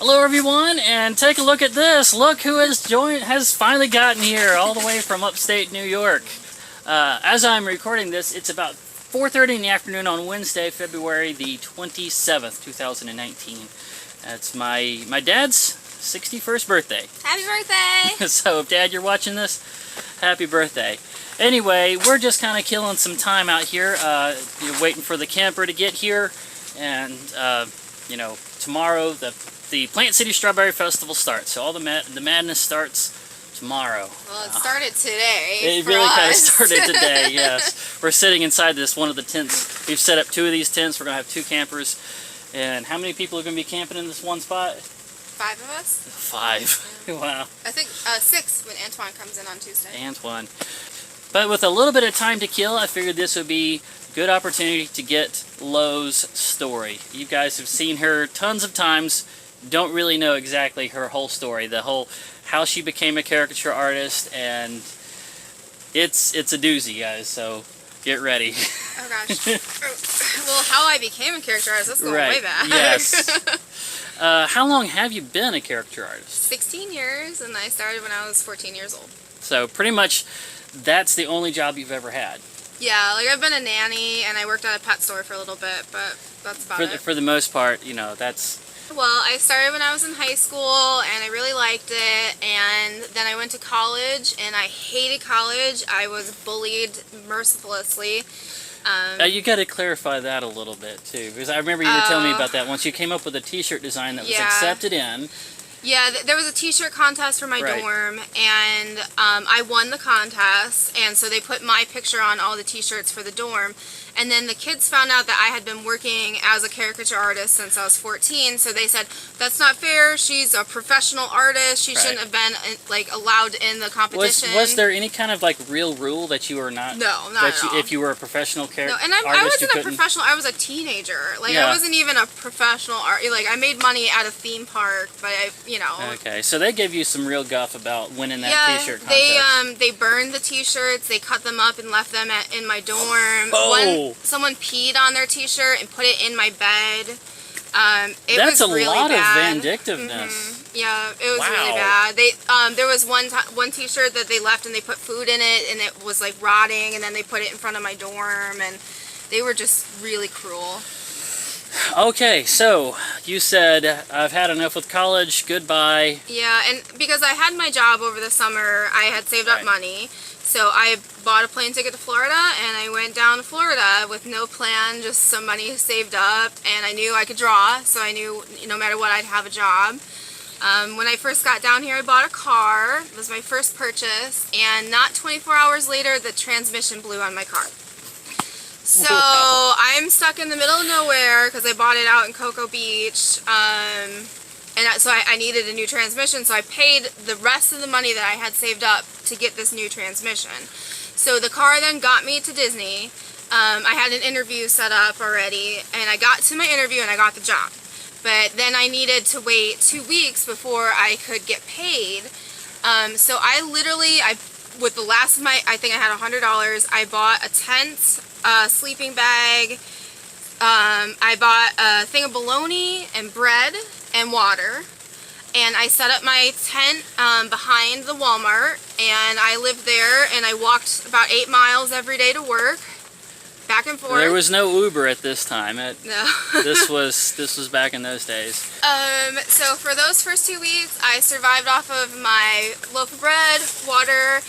Hello everyone, and take a look at this. Look who has finally gotten here, all the way from upstate New York. As I'm recording this, it's about 4:30 in the afternoon on Wednesday, February the 27th, 2019. That's my dad's 61st birthday. Happy birthday! So if Dad, you're watching this, happy birthday. Anyway, we're just kind of killing some time out here, waiting for the camper to get here, and you know, tomorrow the Plant City Strawberry Festival starts. So all the madness starts tomorrow. Well, it started today. It really kind of started today. Yes, we're sitting inside one of the tents. We've set up 2 of these tents. We're gonna have 2 campers. And how many people are gonna be camping in this one spot? 5 of us. 5. Yeah. Wow. I think 6 when Antoine comes in on Tuesday. Antoine. But with a little bit of time to kill, I figured this would be a good opportunity to get Lo's story. You guys have seen her tons of times. Don't really know exactly her whole story, how she became a caricature artist, and it's a doozy, guys, so get ready. Oh gosh. Well, how I became a character artist, that's going way back. Yes. How long have you been a caricature artist? 16 years, and I started when I was 14 years old. So pretty much that's the only job you've ever had. Yeah, like I've been a nanny, and I worked at a pet store for a little bit, but that's about it. For the most part, you know, that's... Well, I started when I was in high school, and I really liked it, and then I went to college, and I hated college. I was bullied mercilessly. You got to clarify that a little bit, too, because I remember you were telling me about that once you came up with a t-shirt design that was accepted in. Yeah, there was a t-shirt contest for my dorm, and I won the contest, and so they put my picture on all the t-shirts for the dorm. And then the kids found out that I had been working as a caricature artist since I was 14, so they said, that's not fair, she's a professional artist, she shouldn't have been like allowed in the competition. Was there any kind of like real rule that you were not... No, not at all. If you were a professional character artist, I wasn't a professional, I was a teenager. Like, I wasn't even a professional like, I made money at a theme park, but you know. Okay, so they gave you some real guff about winning that t-shirt contest. They burned the t-shirts, they cut them up and left them in my dorm. Oh! Someone peed on their t-shirt and put it in my bed. That's was really a lot bad. of vindictiveness. Yeah, it was really bad. There was one t-shirt that they left and they put food in it and it was like rotting, and then they put it in front of my dorm, and they were just really cruel. Okay, so you said, I've had enough with college, goodbye. Yeah, and because I had my job over the summer, I had saved up money. So I bought a plane ticket to Florida, and I went down to Florida with no plan, just some money saved up, and I knew I could draw, so I knew no matter what I'd have a job. When I first got down here, I bought a car. It was my first purchase, and not 24 hours later, the transmission blew on my car. So I'm stuck in the middle of nowhere because I bought it out in Cocoa Beach. And so I needed a new transmission, so I paid the rest of the money that I had saved up to get this new transmission. So the car then got me to Disney. I had an interview set up already, and I got to my interview and I got the job. But then I needed to wait 2 weeks before I could get paid. So I literally, with the last of my, I think I had $100, I bought a tent, a sleeping bag, I bought a thing of bologna and bread and water, and I set up my tent behind the Walmart, and I lived there, and I walked about 8 miles every day to work, back and forth. There was no Uber at this time. No. This was back in those days. So for those first 2 weeks, I survived off of my loaf of bread, water,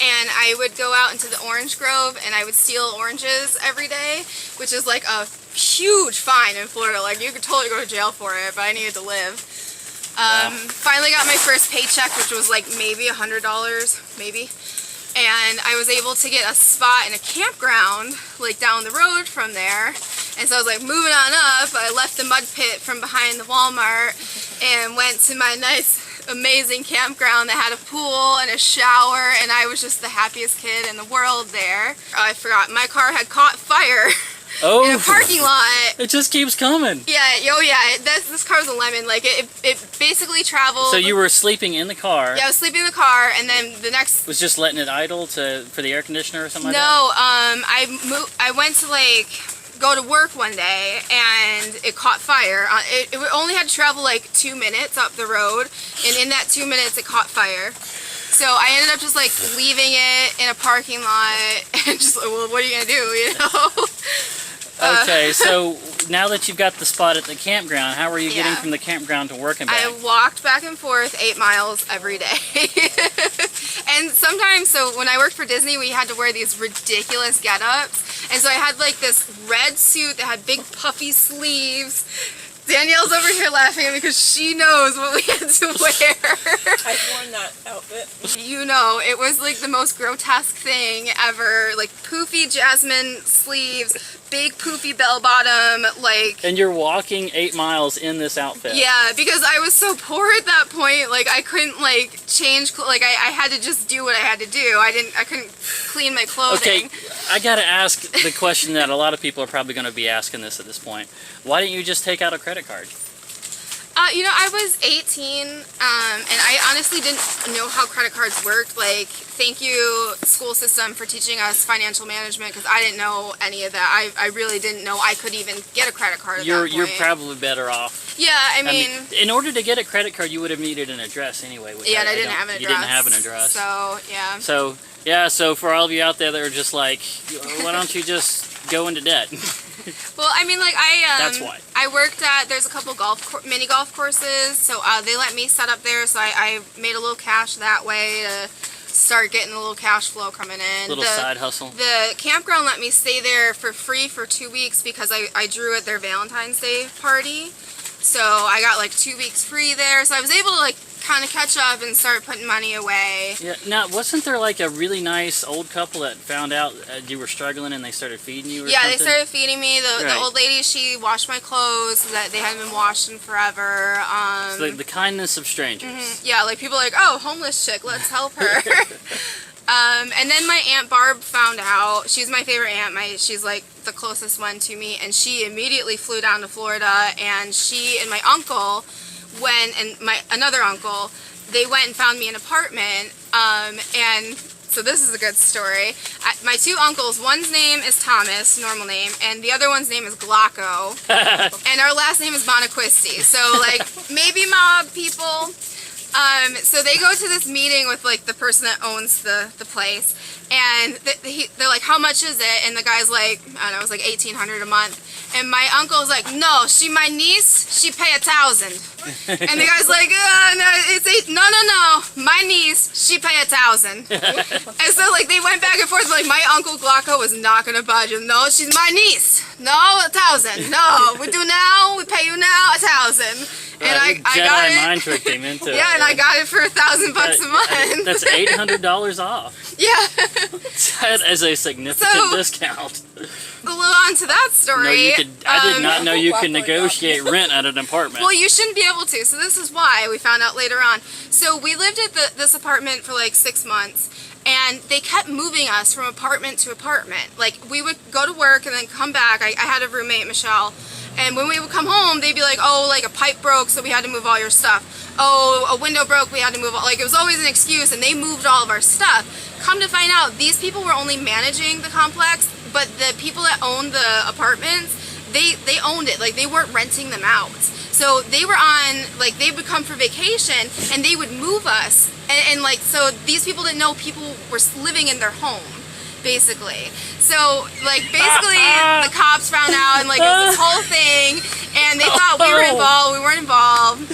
and I would go out into the orange grove and I would steal oranges every day, which is like a huge fine in Florida. Like, you could totally go to jail for it, but I needed to live. Finally got my first paycheck, which was like maybe $100, maybe. And I was able to get a spot in a campground, like down the road from there. And so I was like moving on up. I left the mud pit from behind the Walmart and went to my nice, amazing campground that had a pool and a shower, and I was just the happiest kid in the world there. I forgot, my car had caught fire. In a parking lot. It just keeps coming. Yeah, oh yeah, this car's a lemon. Like, it basically traveled. So you were sleeping in the car. Yeah, I was sleeping in the car, and then the next... Was just letting it idle for the air conditioner or something like that? No, I went to, like, go to work one day and it caught fire. It only had to travel like 2 minutes up the road, and in that 2 minutes it caught fire. So I ended up just like leaving it in a parking lot and just like, well, what are you gonna do, you know? Okay, so now that you've got the spot at the campground, how are you getting from the campground to work and back? I walked back and forth 8 miles every day. And sometimes, so when I worked for Disney, we had to wear these ridiculous get-ups. And so I had like this red suit that had big puffy sleeves. Danielle's over here laughing at me because she knows what we had to wear. I've worn that outfit. You know, it was like the most grotesque thing ever. Like poofy jasmine sleeves, big poofy bell bottom, like... And you're walking 8 miles in this outfit. Yeah, because I was so poor at that point, like I couldn't like change, like I had to just do what I had to do. I couldn't clean my clothing. Okay, I gotta ask the question that a lot of people are probably gonna be asking this at this point. Why didn't you just take out a credit card? You know, I was 18, and I honestly didn't know how credit cards worked. Like, thank you, school system, for teaching us financial management, because I didn't know any of that. I really didn't know I could even get a credit card at that point. You're probably better off. Yeah, I mean, in order to get a credit card, you would have needed an address anyway. Yeah, and I didn't have an address. You didn't have an address. So, yeah. So, yeah, so for all of you out there that are just like, why don't you just go into debt? Well, I mean, like That's why. I worked at, there's a couple mini golf courses, so they let me set up there, so I made a little cash that way to start getting a little cash flow coming in. Little side hustle. The campground let me stay there for free for 2 weeks because I drew at their Valentine's Day party. So I got like 2 weeks free there, so I was able to like kind of catch up and start putting money away. Yeah. Now, wasn't there like a really nice old couple that found out you were struggling and they started feeding you? Or yeah, something? they started feeding me. The old lady, she washed my clothes that they hadn't been washed in forever. So the kindness of strangers. Yeah, like people are like, oh, homeless chick, let's help her. And then my Aunt Barb found out. She's my favorite aunt. She's like the closest one to me, and she immediately flew down to Florida, and she and my uncle and another uncle, they went and found me an apartment, and so this is a good story. My two uncles, one's name is Thomas, normal name, and the other one's name is Glocko, and our last name is Bonaquisti, so like maybe mob people. So they go to this meeting with like the person that owns the place, and they're like, how much is it? And the guy's like, I don't know, it was like $1,800 a month. And my uncle's like, no, she my niece, she pay $1,000. And the guy's like, no, my niece, she pay $1,000. And so like they went back and forth, like my uncle Glocko was not gonna budge. No, she's my niece. No, $1,000. No, we do now, we pay you now $1,000. And I got it. Mind tricked him into it. Yeah, and I got it for $1,000 a month. That's $800 off. Yeah. That is a significant discount. A little on to that story. No, you could. I did not know you could negotiate rent at an apartment. Well, you shouldn't be able to. So this is why we found out later on. So we lived at this apartment for like 6 months. And they kept moving us from apartment to apartment. Like, we would go to work and then come back. I had a roommate, Michelle. And when we would come home, they'd be like, oh, like a pipe broke, so we had to move all your stuff. Oh, a window broke, we had to move all. Like, it was always an excuse, and they moved all of our stuff. Come to find out, these people were only managing the complex, but the people that owned the apartments, they owned it. Like, they weren't renting them out. So they were on, like, they would come for vacation, and they would move us. And like, so these people didn't know people were living in their home, basically. So, like, basically, the cops found out, and, like, it was this whole thing, and they thought we were involved. We weren't involved.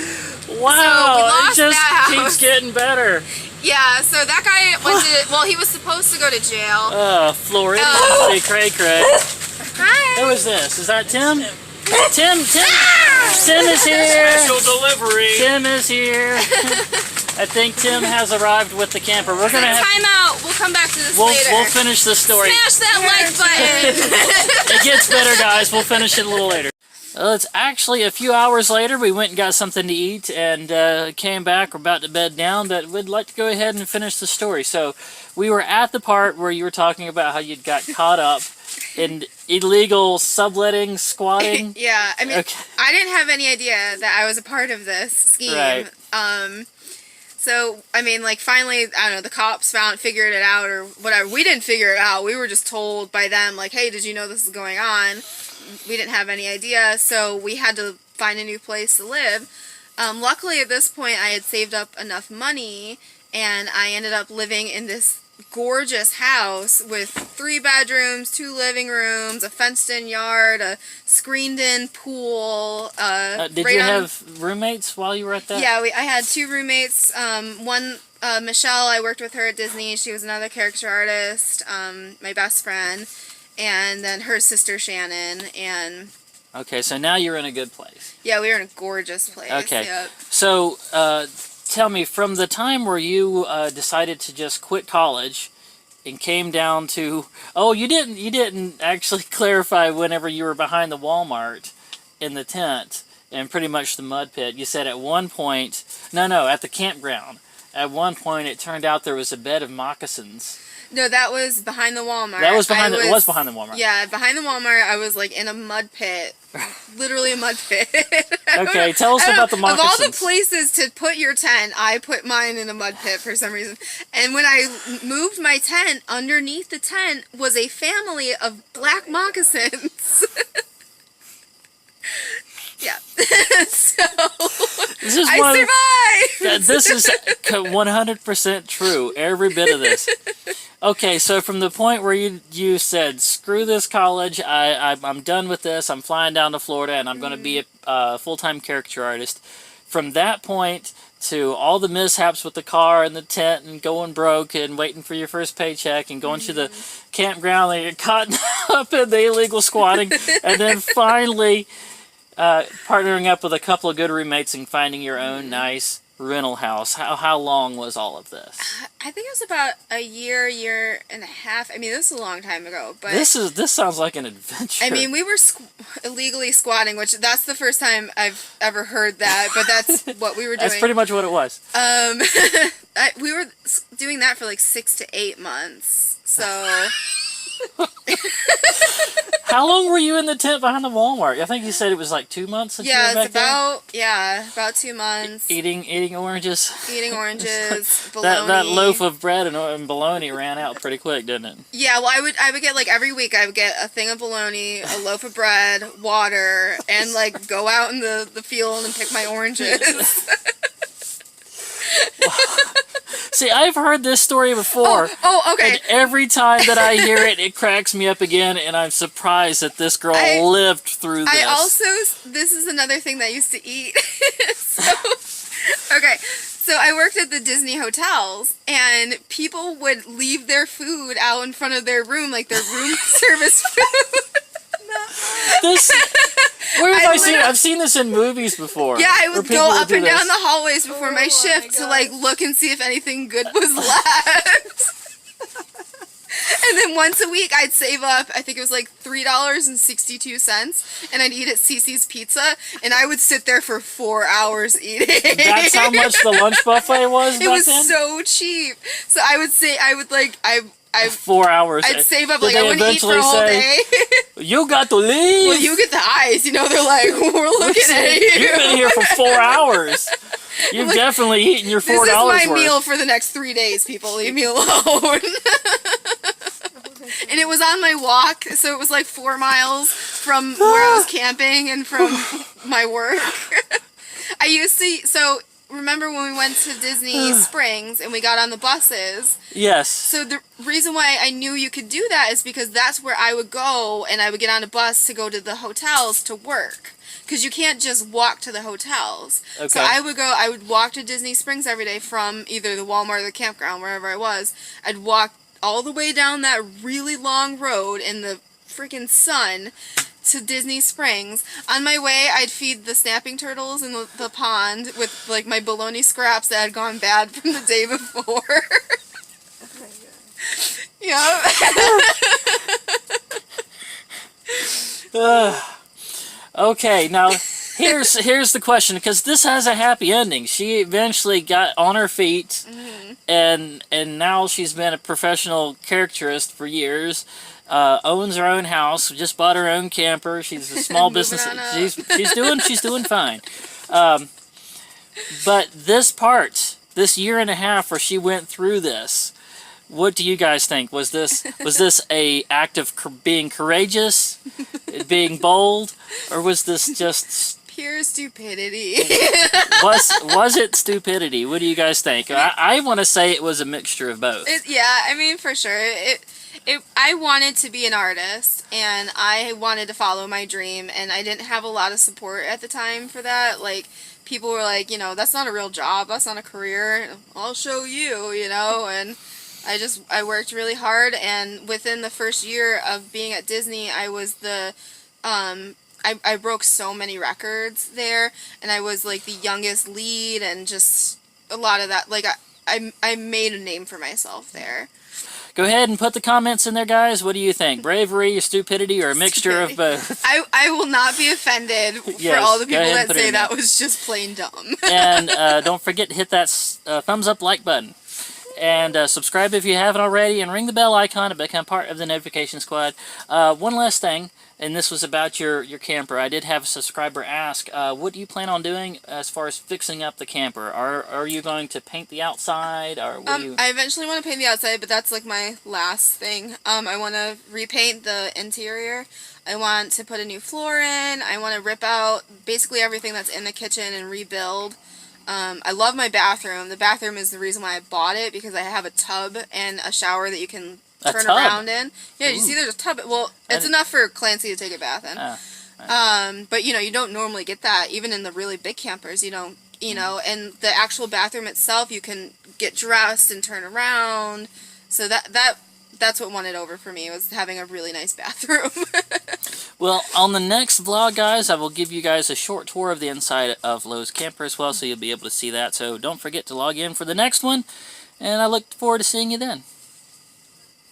Wow, so we lost it just that keeps house. getting better. Yeah, so that guy went to, well, he was supposed to go to jail. Florida, cray. Hi. Who is this? Is that Tim? Tim is here. Special delivery. Tim is here. I think Tim has arrived with the camper. We're gonna have time out. We'll come back to this later. We'll finish the story. Smash that like button. It gets better, guys. We'll finish it a little later. Well, it's actually a few hours later. We went and got something to eat and came back. We're about to bed down, but we'd like to go ahead and finish the story. So we were at the part where you were talking about how you'd got caught up in illegal subletting, squatting. Yeah, I mean, okay. I didn't have any idea that I was a part of this scheme. Right. So, I mean, like, finally, I don't know, the cops figured it out or whatever. We didn't figure it out. We were just told by them, like, hey, did you know this is going on? we didn't have any idea, so we had to find a new place to live. Luckily, at this point, I had saved up enough money, and I ended up living in this gorgeous house with 3 bedrooms, 2 living rooms, a fenced-in yard, a screened-in pool. Did you have roommates while you were at that? Yeah, I had 2 roommates. One, Michelle, I worked with her at Disney. She was another caricature artist, my best friend, and then her sister Shannon. And okay, so now you're in a good place. yeah, we were in a gorgeous place. Okay, Yep. so tell me, from the time where you decided to just quit college and came down to, oh, you didn't actually clarify whenever you were behind the Walmart in the tent and pretty much the mud pit. You said at one point, no, at the campground. At one point, it turned out there was a bed of moccasins. No, that was behind the Walmart. That was behind. It was behind the Walmart. Yeah, behind the Walmart, I was like in a mud pit, literally a mud pit. Okay, tell us about the moccasins. Of all the places to put your tent, I put mine in a mud pit for some reason. And when I moved my tent, underneath the tent was a family of black moccasins. Yeah. So I survived. This is 100% true. Every bit of this. Okay, so from the point where you said, screw this college, I'm done with this, I'm flying down to Florida, and I'm going to be a full-time caricature artist. From that point to all the mishaps with the car and the tent and going broke and waiting for your first paycheck and going to the campground and get caught up in the illegal squatting, and then finally partnering up with a couple of good roommates and finding your own nice rental house. How long was all of this? I think it was about a year and a half. I mean, this is a long time ago, but this sounds like an adventure. I mean, we were illegally squatting, which that's the first time I've ever heard that, but that's what we were doing. That's pretty much what it was. We were doing that for like 6 to 8 months. So how long were you in the tent behind the Walmart? I think you said it was like 2 months since you were back about 2 months. Eating oranges. Eating oranges, bologna. That loaf of bread and bologna ran out pretty quick, didn't it? Yeah, well, I would get like every week I would get a thing of bologna, a loaf of bread, water, and like go out in the field and pick my oranges. See, I've heard this story before. Oh, okay. And every time that I hear it, it cracks me up again, and I'm surprised that this girl lived through this. This is another thing that I used to eat. So I worked at the Disney hotels, and people would leave their food out in front of their room, like their room service food. Where have I seen it? I've seen this in movies before. Yeah, I would go up and down the hallways before my shift to like look and see if anything good was left. And then once a week I'd save up, I think it was like $3.62, and I'd eat at Cece's Pizza, and I would sit there for 4 hours eating. That's how much the lunch buffet was back then? It was so cheap. So I would 4 hours. I'd save up, like I wouldn't eat for a whole day. You got to leave. Well, you get the eyes, you know, they're like, we're looking at you. You've been here for 4 hours. You've definitely eaten your $4 worth. This is my meal for the next 3 days, people. Leave me alone. And it was on my walk, so it was like 4 miles from where I was camping and from my work. So remember when we went to Disney Springs and we got on the buses? Yes. So the reason why I knew you could do that is because that's where I would go, and I would get on a bus to go to the hotels to work. Because you can't just walk to the hotels. Okay. So I would walk to Disney Springs every day from either the Walmart or the campground, wherever I was. I'd walk all the way down that really long road in the freaking sun to Disney Springs. On my way, I'd feed the snapping turtles in the pond with like my bologna scraps that had gone bad from the day before. Yeah. Okay, now here's the question, because this has a happy ending. She eventually got on her feet, and now she's been a professional caricaturist for years. Owns her own house, just bought her own camper. She's a small business. She's doing fine. But this year and a half where she went through this, what do you guys think? Was this a act of being courageous, being bold, or was this just pure stupidity? was it stupidity? What do you guys think? I want to say it was a mixture of both. Yeah, I mean, for sure. I wanted to be an artist, and I wanted to follow my dream, and I didn't have a lot of support at the time for that. Like, people were like, you know, that's not a real job, that's not a career, I'll show you, you know, and I worked really hard, and within the first year of being at Disney, I was I broke so many records there, and I was like the youngest lead, and just a lot of that, like, I made a name for myself there. Go ahead and put the comments in there, guys. What do you think? Bravery, stupidity, or a mixture of both? I will not be offended for all the people that say that was just plain dumb. And don't forget to hit that thumbs up like button. And subscribe if you haven't already, and ring the bell icon to become part of the notification squad. One last thing, and this was about your camper. I did have a subscriber ask, what do you plan on doing as far as fixing up the camper? Are you going to paint the outside, or what do you... I eventually want to paint the outside, but that's like my last thing. I want to repaint the interior. I want to put a new floor in. I want to rip out basically everything that's in the kitchen and rebuild. I love my bathroom. The bathroom is the reason why I bought it, because I have a tub and a shower that you can turn around in. Yeah, you see there's a tub. Well, it's enough for Clancy to take a bath in. But, you know, you don't normally get that. Even in the really big campers, you don't, you know, and the actual bathroom itself, you can get dressed and turn around. So that's what won it over for me, was having a really nice bathroom. Well, on the next vlog, guys, I will give you guys a short tour of the inside of Lowe's camper as well, so you'll be able to see that. So don't forget to log in for the next one, and I look forward to seeing you then.